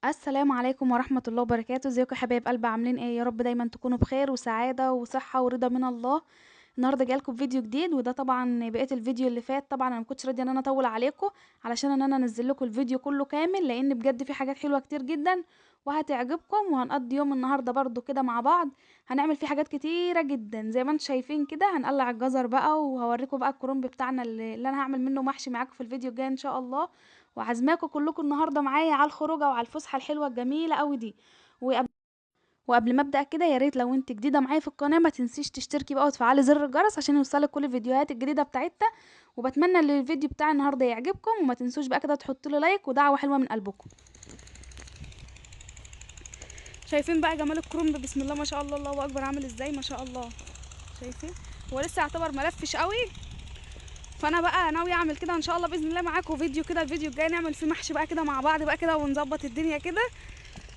السلام عليكم ورحمة الله وبركاته، ازيكم يا حبايب قلبي؟ عاملين ايه؟ يا رب دايما تكونوا بخير وسعادة وصحة ورضا من الله. النهارده جايلكم بفيديو جديد، وده طبعا بقية الفيديو اللي فات. طبعا انا مكنتش راضية ان انا اطول عليكم علشان ان انا انزل لكم الفيديو كله كامل، لان بجد في حاجات حلوة كتير جدا وهتعجبكم. وهنقضي يوم النهارده برضو كده مع بعض، هنعمل فيه حاجات كتيرة جدا زي ما انتم شايفين كده. هنقلع الجزر بقى، وهوريكم بقى الكرنب بتاعنا اللي انا هعمل منه محشي معاكم في الفيديو الجاي ان شاء الله. وعازماكم كلكم النهارده معايا على الخروجه وعلى الفسحه الحلوه الجميله قوي دي. وقبل ما ابدا كده، يا ريت لو انت جديده معايا في القناه ما تنسيش تشتركي بقى وتفعلي زر الجرس عشان يوصلك كل الفيديوهات الجديده بتاعتنا. وبتمنى ان الفيديو بتاع النهارده يعجبكم، وما تنسوش بقى كده تحطوا لي لايك ودعوه حلوه من قلبكم. شايفين بقى جمال الكرنب؟ بسم الله ما شاء الله، الله اكبر، عامل ازاي ما شاء الله. شايفين؟ هو لسه يعتبر ملفش قوي، فانا بقى ناويه اعمل كده ان شاء الله باذن الله معاكم فيديو كده. الفيديو الجاي نعمل فيه محشي بقى كده مع بعض بقى كده ونظبط الدنيا كده.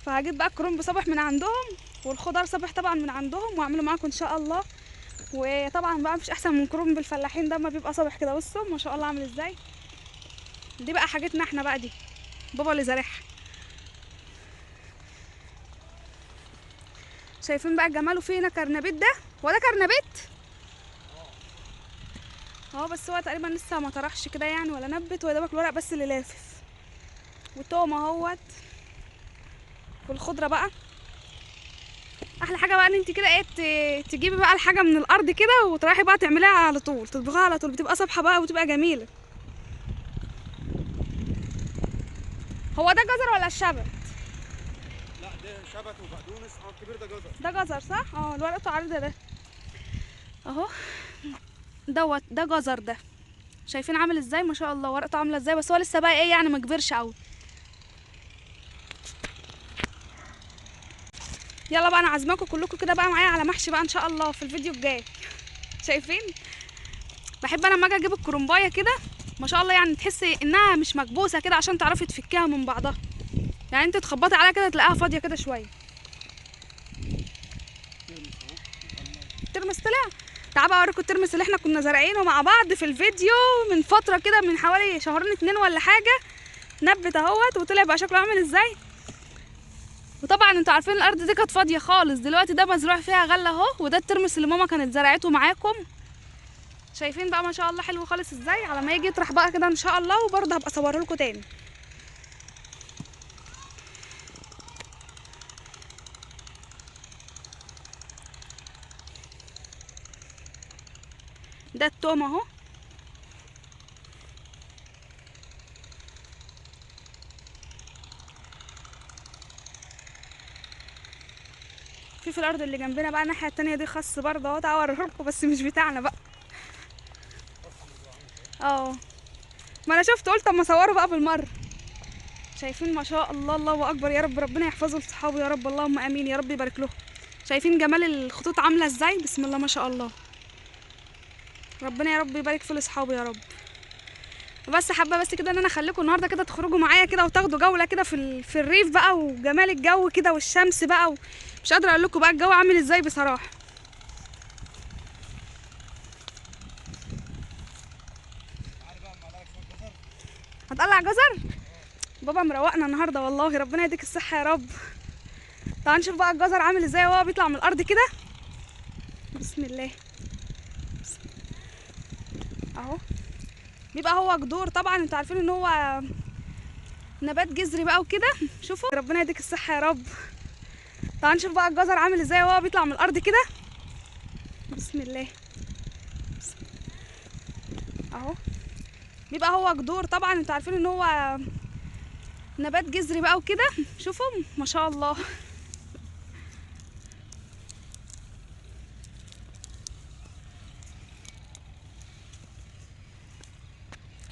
فهجيب بقى الكرنب صبح من عندهم، والخضار صبح طبعا من عندهم، واعمله معاكم ان شاء الله. وطبعا بقى مفيش احسن من كرنب الفلاحين ده، ما بيبقى صبح كده. بصوا ما شاء الله عامل ازاي. دي بقى حاجتنا احنا بقى، دي بابا اللي زارعها. شايفين بقى جماله؟ فينا كرنبيت ده، وده كرنبيت اهو، بس هو تقريبا لسه ما طرحش كده يعني ولا نبت، ويا دوبك الورق بس اللي لافف. وتوم اهوت. والخضره بقى احلى حاجه بقى ان انت كده ايه، تجيبي بقى الحاجه من الارض كده وتروحي بقى تعمليها على طول، تطبخيها على طول، بتبقى صبحه بقى وتبقى جميله. هو ده جزر ولا الشبت؟ لا ده شبت وبقدونس. الكبير ده جزر. ده جزر صح؟ اه، اللي ورقته عريضه ده اهو. ده جزر ده. شايفين عامل ازاي ما شاء الله، ورقته عامله ازاي، بس هو لسه بقى ايه يعني، ما كبرش قوي. يلا بقى انا عازماكم كلكم كده بقى معايا على محشي بقى ان شاء الله في الفيديو الجاي. شايفين؟ بحب انا لما اجي اجيب الكرنبايه كده ما شاء الله، يعني تحسي انها مش مكبوسه كده عشان تعرفي تفكيها من بعضها. يعني انت تخبطي عليها كده تلاقيها فاضيه كده شويه. ترمس طلع. تعالوا بقى اوريكم الترمس اللي احنا كنا زارعينه مع بعض في الفيديو من فتره كده، من حوالي شهرين 2 ولا حاجه. نبت اهوت وطلع بقى شكله عامل ازاي. وطبعا انتوا عارفين الارض دي كانت فاضيه خالص، دلوقتي ده مزروع فيها غله اهو. وده الترمس اللي ماما كانت زرعته معاكم. شايفين بقى ما شاء الله حلو خالص ازاي. على ما يجي يطرح بقى كده ان شاء الله، وبرضه هبقى اصوره لكم تاني. ده التوم اهو. في الارض اللي جنبنا بقى الناحيه التانية دي خس برضه اهو، تعالوا اوريه لكم بس مش بتاعنا بقى. اه، ما انا شفت قلت اما اصوره بقى بالمره. شايفين ما شاء الله، الله اكبر، يا رب ربنا يحفظه لصحابه يا رب، اللهم امين، يا رب يبارك له. شايفين جمال الخطوط عامله ازاي؟ بسم الله ما شاء الله. ربنا يا رب يبارك في اصحابه يا رب. بس حابه بس كده ان انا اخليكم النهارده كده تخرجوا معايا كده وتاخدوا جوله كده في الريف بقى، وجمال الجو كده والشمس بقى. مش قادره اقول لكم بقى الجو عامل ازاي بصراحه. هتقلع جزر؟ بابا مروقنا النهارده والله، ربنا يديك الصحه يا رب. تعالوا نشوف بقى الجزر عامل ازاي وهو بيطلع من الارض كده. بسم الله. اهو بيبقى هو جذور طبعا، انتوا عارفين ان هو نبات جذري بقى وكده. شوفوا ربنا يديك الصحه يا رب. تعالوا نشوف بقى الجزر عامل ازاي وهو بيطلع من الارض كده. بسم الله. اهو بيبقى هو جذور طبعا، انتوا عارفين ان هو نبات جذري بقى وكده. شوفوا ما شاء الله.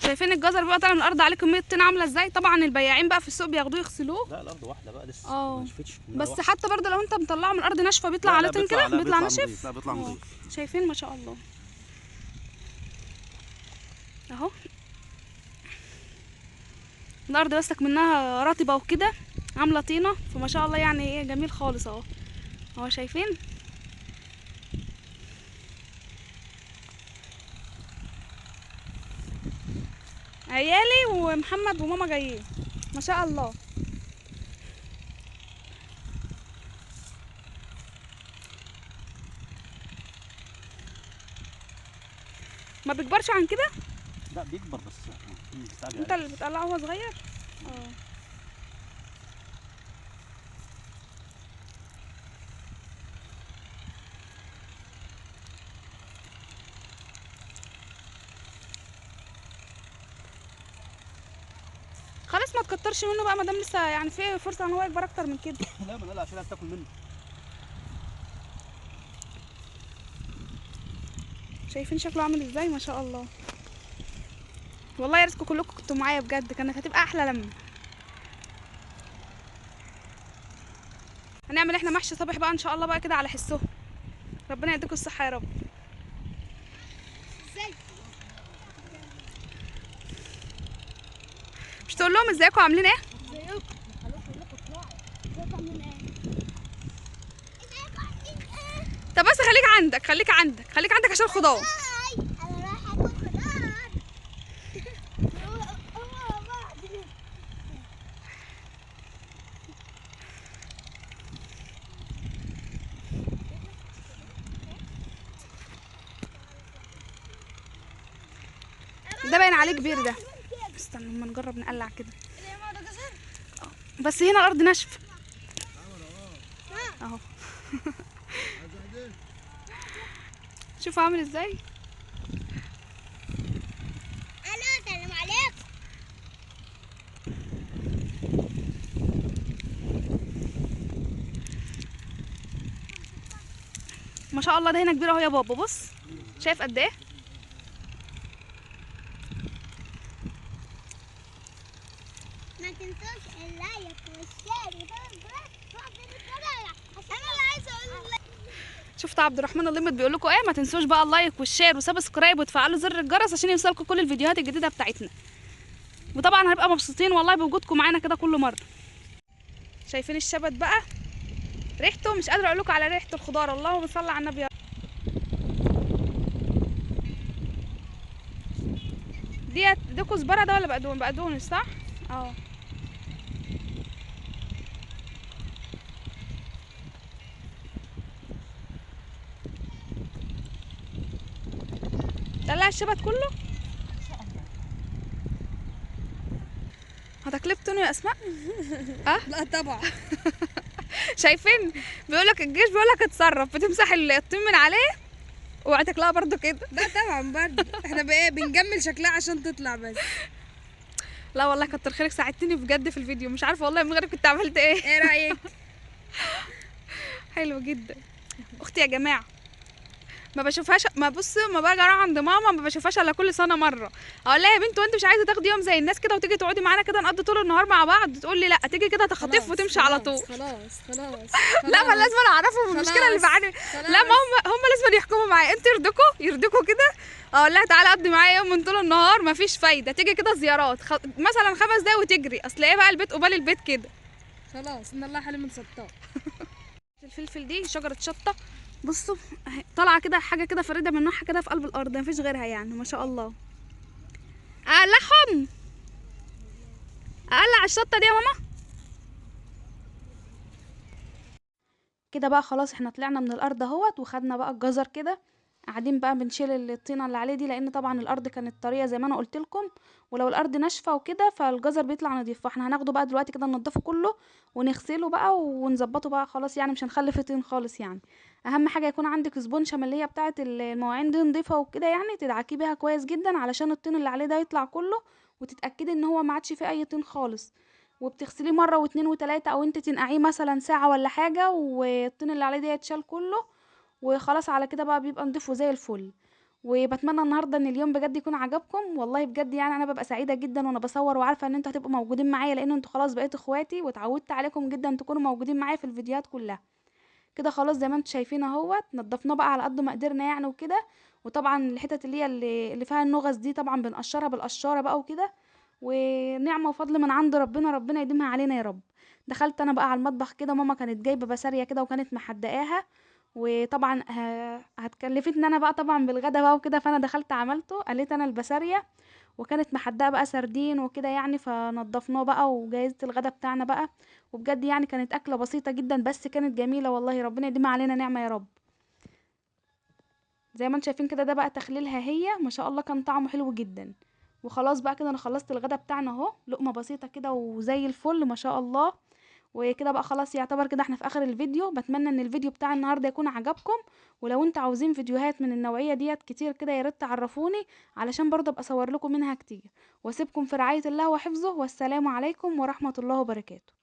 شايفين الجزر بقى طالع من الارض عليه كميه طين عامله ازاي. طبعا البياعين بقى في السوق بياخدوه يغسلوه. لا الارض واحده بقى لسه ما نشفتش. بس حتى برضه لو انت مطلعه من الارض ناشفه بيطلع عليه طين كده، بيطلع ناشف. لا بيطلع نضيف. شايفين ما شاء الله اهو. الارض بسك منها رطبه وكده، عامله طينه، فما شاء الله يعني ايه جميل خالص اهو. اهو شايفين. عيالي ومحمد وماما جايين ما شاء الله. ما بيكبرش عن كده؟ لا بيكبر بس مستعجل انت عليه. اللي بتقلعه وهو صغير؟ خلاص ما تكترش منه بقى، ما دام لسه يعني في فرصه ان هو يكبر اكتر من كده. لا ما لا عشان هتاكل منه. شايفين شكله عامل ازاي؟ ما شاء الله. والله يا ريتكم كلكم كنتوا معايا بجد، كانت هتبقى احلى لما هنعمل احنا محشي صبح بقى ان شاء الله بقى كده على حسهم. ربنا يديكم الصحه يا رب. مش تقول لهم ازيكم عاملين ايه؟ طب بس خليك عندك خليك عندك خليك عندك عشان الخضار. انا رايحه اكل خضار. ده باين عليه كبير ده. استنى اما نجرب نقلع كده. بس هنا الارض ناشفه اهو. شوفوا عامل ازاي. الو سلام عليكم. ما شاء الله ده هنا كبير اهو يا بابا. بص شايف قد ايه. ما تنسوش اللايك والشير عشان انا اللي عايزه اقول لك. شفت عبد الرحمن الليمت بيقول لكم ايه؟ ما تنسوش بقى اللايك والشير وسبسكرايب وتفعلوا زر الجرس عشان يوصلكم كل الفيديوهات الجديده بتاعتنا. وطبعا هنبقى مبسوطين والله بوجودكم معانا كده كل مره. شايفين الشبت بقى ريحته؟ مش قادره اقول لكم على ريحه الخضار. اللهم صل على النبي. دي كزبره ده ولا بقدونس صح؟ اه. طلع الشبت كله. هتاكليه بتونه يا اسماء؟ لا طبعا. شايفين بيقولك الجيش بيقولك اتصرف، بتمسح الطين من عليه وهتاكلها برضو كده. لا طبعا برضه احنا بقى بنجمل شكلها عشان تطلع بس. لا والله كتر خيرك، ساعدتني بجد في الفيديو. مش عارفه والله من غيرك كنت عملت ايه. ايه رايك؟ حلو جدا. اختي يا جماعه ما بشوفهاش، ما بصوا ما باجي اروح عند ماما ما بشوفهاش الا كل سنه مره. اقول لها يا بنت وانت مش عايزه تاخدي يوم زي الناس كده وتيجي تقعدي معانا كده نقضي طول النهار مع بعض؟ تقول لي لا، تيجي كده تخطيف خلاص، وتمشي على طول. خلاص. لا ما لازم اعرفهم المشكله اللي بعاني. لا ما هم لازم يحكموا معايا. انت يرضيكوا كده. اقول لها تعالى قضي معايا يوم من طول النهار ما فيش فايده. تيجي كده زيارات مثلا 5 دقايق وتجري. اصل ايه بقى البيت قبال البيت كده. خلاص ان الله حليم ستار. الفلفل دي شجره شطه. بصوا اهي طالعه كده حاجه كده فريده من نوعها كده في قلب الارض، مفيش غيرها يعني ما شاء الله. اقلعهم. اقلع الشطه دي يا ماما. كده بقى خلاص احنا طلعنا من الارض اهوت وخدنا بقى الجزر كده. قاعدين بقى بنشيل الطينه اللي عليه دي لان طبعا الارض كانت طريه زي ما انا قلت لكم، ولو الارض ناشفه وكده فالجزر بيطلع نضيف. فاحنا هناخده بقى دلوقتي كده ننضفه كله ونغسله بقى ونظبطه بقى خلاص، يعني مش هنخلي فيه طين خالص. يعني اهم حاجه يكون عندك سبونشه من اللي هي بتاعه المواعين دي نضيفه وكده، يعني تدعكيه بيها كويس جدا علشان الطين اللي عليه ده يطلع كله، وتتاكدي ان هو ما عادش فيه اي طين خالص. وبتغسليه مره واتنين وتلاته، او انت تنقعيه مثلا ساعه ولا حاجه والطين اللي عليه ده يتشال كله، وخلاص على كده بقى بيبقى نضيف وزي الفل. وبتمنى النهارده ان اليوم بجد يكون عجبكم والله بجد. يعني انا ببقى سعيده جدا وانا بصور وعارفه ان انتوا هتبقوا موجودين معايا لان انتوا خلاص بقيتوا اخواتي واتعودت عليكم جدا تكونوا موجودين معايا في الفيديوهات كلها. كده خلاص زي ما انتوا شايفين اهوت نضفناه بقى على قد ما قدرنا يعني وكده. وطبعا الحتت اللي هي اللي فيها النغص دي طبعا بنقشرها بالقشاره بقى وكده. ونعمه وفضل من عند ربنا، ربنا يديمها علينا يا رب. دخلت انا بقى على المطبخ كده، ماما كانت جايبه بسارية كده وكانت محدقاها. وطبعا هتكلفتني انا بقى طبعا بالغدا بقى وكده، فانا دخلت عملته قليت انا البسارية. وكانت محدقه بقى سردين وكده يعني، فنضفناه بقى وجهزت الغدا بتاعنا بقى. وبجد يعني كانت اكله بسيطه جدا بس كانت جميله والله. ربنا يديمها علينا نعمه يا رب. زي ما انتم شايفين كده، ده بقى تخليلها هي، ما شاء الله كان طعمه حلو جدا. وخلاص بقى كده انا خلصت الغدا بتاعنا اهو، لقمه بسيطه كده وزي الفل ما شاء الله. وكده بقى خلاص يعتبر كده احنا في اخر الفيديو. بتمنى ان الفيديو بتاع النهارده يكون عجبكم، ولو انتوا عاوزين فيديوهات من النوعيه ديت كتير كده يا ريت تعرفوني، علشان برضه ابقى اصور لكم منها كتير. واسيبكم في رعايه الله وحفظه، والسلام عليكم ورحمه الله وبركاته.